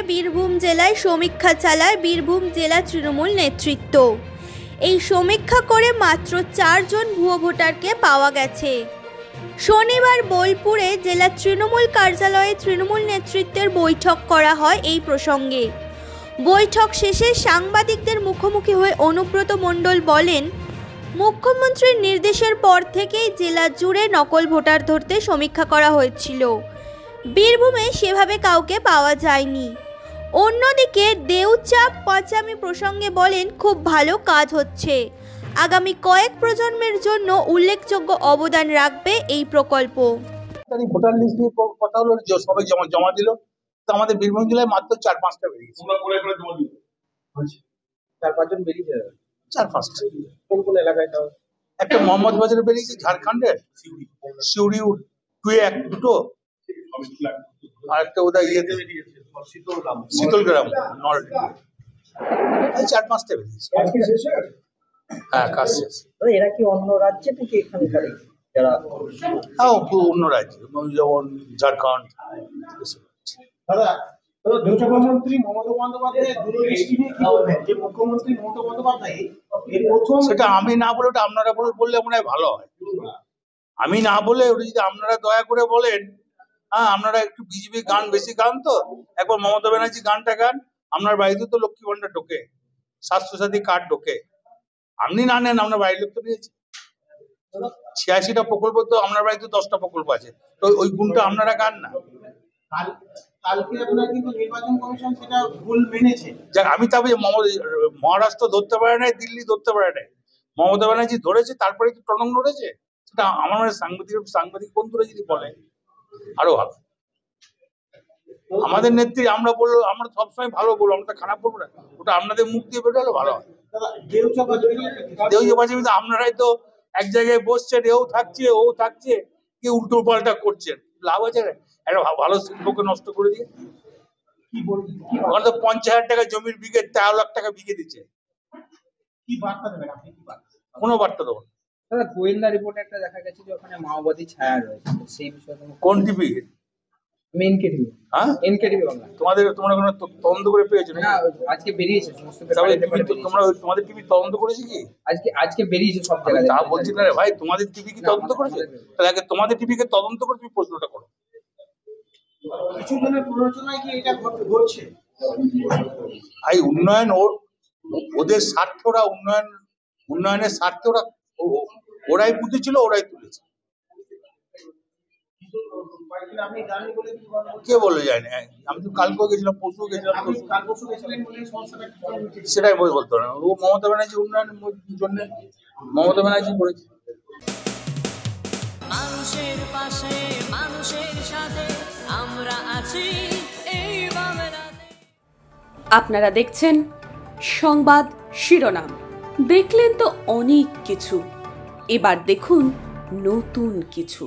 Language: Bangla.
বীরভূম জেলায় সমীক্ষা চালায় বীরভূম জেলা তৃণমূল নেতৃত্ব। এই সমীক্ষা করে মাত্র 4 জন ভুয়ো ভোটারকে পাওয়া গেছে। শনিবার বোলপুরে জেলা তৃণমূল কার্যালয়ে তৃণমূল নেতৃত্বের বৈঠক করা হয় এই প্রসঙ্গে। বৈঠক শেষে সাংবাদিকদের মুখোমুখি হয়ে অনুব্রত মণ্ডল বলেন, মুখ্যমন্ত্রীর নির্দেশের পর থেকেই জেলা জুড়ে নকল ভোটার ধরতে সমীক্ষা করা হয়েছিল। বীরভূমে সেভাবে কাউকে পাওয়া যায়নি। অন্যদিকে দেউচাপ পাচামি প্রসঙ্গে বলেন, খুব ভালো কাজ হচ্ছে। আগামী কয়েক প্রজন্মের জন্য উল্লেখযোগ্য অবদান রাখবে এই প্রকল্প। ভোটার লিস্ট নিয়ে কথা হলো, সবাই জমা দিল, তো আমাদের বীরভূম জেলায় মাত্র 4-5টা বেরিয়েছে। 4-5 জন বেরিয়েছে। 4-5টা কোন এলাকায়? তাও একটা মোহাম্মদ বাজারে বেরিয়েছে, ঝাড়খণ্ডের সিউড়ি 2-1-2, আর একটা ওদের ইয়েতে শীতলগ্রাম 4-5টা বেরিয়েছে। হ্যাঁ, কাজ শেষ। এরা কি অন্য রাজ্যে থেকে এখানকার যারা? হ্যাঁ, অন্য রাজ্যে, যেমন ঝাড়খণ্ড। দাদা, মুখ্যমন্ত্রী মমতা বন্দ্যোপাধ্যায় দূরদৃষ্টি নিয়ে কি বলবেন? যে মুখ্যমন্ত্রী মমতা বন্দ্যোপাধ্যায় সেটা আমি না বলে ওটা আপনারা বললে মনে হয় ভালো হয়। আমি না বলে ওটা যদি আপনারা দয়া করে বলেন, হ্যাঁ আপনারা একটু বিজেপি গান বেশি গান, তো একবার মমতা ব্যানার্জি গানটা গান। আপনার বাড়িতে তো লক্ষ্মী ভান্ডার ঢোকে, স্বাস্থ্যসাথী কার্ড ঢোকে, আপনি না নেন, আপনার বাড়ির লোক তো নিয়েছে। 86টা প্রকল্প, তো আপনার বাড়িতে 10টা প্রকল্প আছে, তো ওই গুণটা আপনারা গান না। কালকে আপনার কিন্তু নির্বাচন কমিশন সেটা ভুল মেনেছে। যাক, আমি তবে মহারাষ্ট্র ধরতে পারে নাই, দিল্লি ধরতে পারে নাই, মমতা ব্যানার্জি ধরেছে, তারপরে কি টনক নড়েছে। সেটা আমার মানে সাংবাদিক বন্ধুরা যদি বলে আরো ভালো। আমাদের নেত্রী আমরা বললো, আমরা সবসময় ভালো বলবো, আমরা খারাপ বলবো না, ওটা আপনাদের মুখ দিয়ে বেরোলে ভালো হয়। আপনারাই তো এক জায়গায় বসছেন, এও থাকছে, কি উল্টো পাল্টা করছেন, লাভ আছে? একটা ভালো শিল্পকে নষ্ট করে দিয়ে। কি বলবেন? 50,000 টাকা জমির বিঘে 13 লাখ টাকা বিঘে দিচ্ছে। কি বার্তা দেবেন আপনি? কি বার্তা? কোনো বার্তা দেবো না। দাদা, গোয়েন্দা রিপোর্টে একটা দেখা গেছে যে ওখানে মাওবাদী ছায়া রয়েছে, সেই বিষয়ে কোন টিভি? NK TV. হ্যাঁ, এনকে টিভি বাংলা। তোমরা কোনো তদন্ত করে পেয়েছো না? আজকে বেরিয়েছে সমস্ত তোমাদের টিভি তদন্ত করেছে কি? আজকে বেরিয়েছে সব জায়গায়। তা বলছি না রে ভাই, তোমাদের টিভি কি তদন্ত করেছে? তাহলে আগে তোমাদের টিভিকে তদন্ত করে তুমি প্রশ্নটা করো। কিছু জনের প্ররোচনায় কি এটা ঘটছে? এই উন্নয়ন ওদের স্বার্থে, ওরা উন্নয়নের স্বার্থে ওরাই পুঁতেছিল, ওরাই তুলেছে। কে বলে যায় না? আমি তো কালকেও গেছিলাম, পরশু গেছিলাম, সেটাই বলতো না। ও মমতা ব্যানার্জি উন্নয়নের জন্য মমতা ব্যানার্জি করেছে। মানুষের পাশে, মানুষের সাথে আমরা আছি এই বাংলাতে। আপনারা দেখছেন সংবাদ শিরোনাম। দেখলেন তো অনেক কিছু, এবার দেখুন নতুন কিছু।